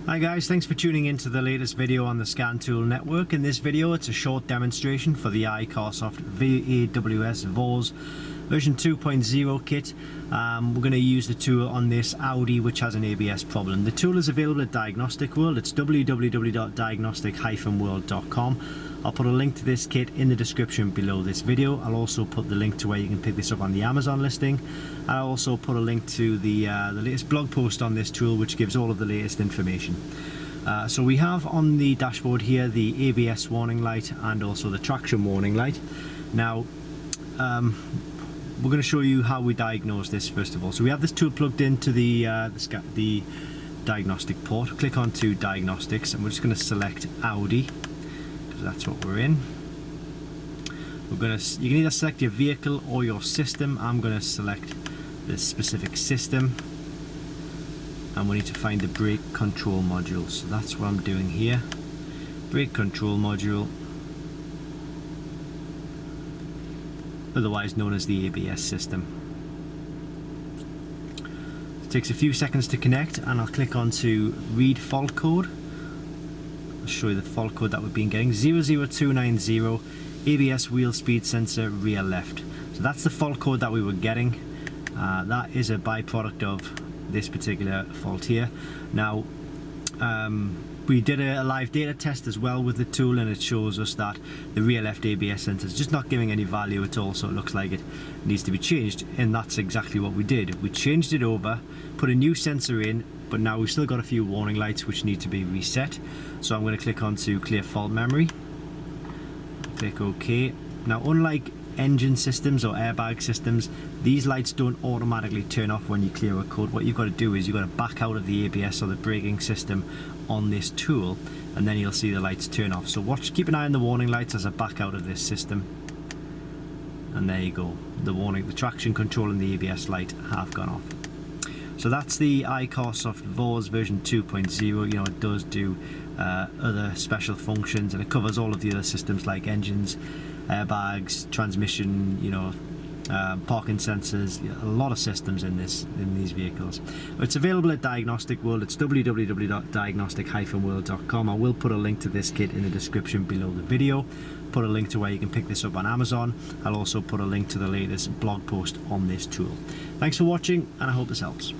Hi guys, thanks for tuning in to the latest video on the Scan Tool Network. In this video it's a short demonstration for the iCarsoft VAWS VAWS version 2.0 kit. We're going to use the tool on this Audi which has an ABS problem. The tool is available at Diagnostic World. It's www.diagnostic-world.com. I'll put a link to this kit in the description below this video. I'll also put the link to where you can pick this up on the Amazon listing. I'll also put a link to the latest blog post on this tool which gives all of the latest information. So we have on the dashboard here the ABS warning light and also the traction warning light. Now we're going to show you how we diagnose this first of all. So we have this tool plugged into the diagnostic port. Click onto diagnostics and we're just going to select Audi. That's what we're in. You can either select your vehicle or your system. I'm going to select the specific system, and we need to find the brake control module. So that's what I'm doing here. Brake control module, otherwise known as the ABS system. It takes a few seconds to connect, and I'll click on to read fault code. I'll show you the fault code that we've been getting. 00290 ABS wheel speed sensor rear left. So that's the fault code that we were getting. That is a byproduct of this particular fault here. Now we did a live data test as well with the tool, and it shows us that the rear left ABS sensor is just not giving any value at all, so it looks like it needs to be changed, and that's exactly what we did. We changed it over, put a new sensor in, but now we've still got a few warning lights which need to be reset. So I'm going to click on to clear fault memory, click OK. Now unlike engine systems or airbag systems, these lights don't automatically turn off when you clear a code. What you've got to do is you've got to back out of the ABS or the braking system on this tool, and then you'll see the lights turn off. So keep an eye on the warning lights as I back out of this system, and there you go. The traction control and the ABS light have gone off. So that's the iCarsoft VAWS version 2.0. You know, it does do other special functions, and it covers all of the other systems like engines, airbags, transmission, you know, parking sensors, a lot of systems in these vehicles. It's available at Diagnostic World. It's www.diagnostic-world.com. I will put a link to this kit in the description below the video. Put a link to where you can pick this up on Amazon. I'll also put a link to the latest blog post on this tool. Thanks for watching, and I hope this helps.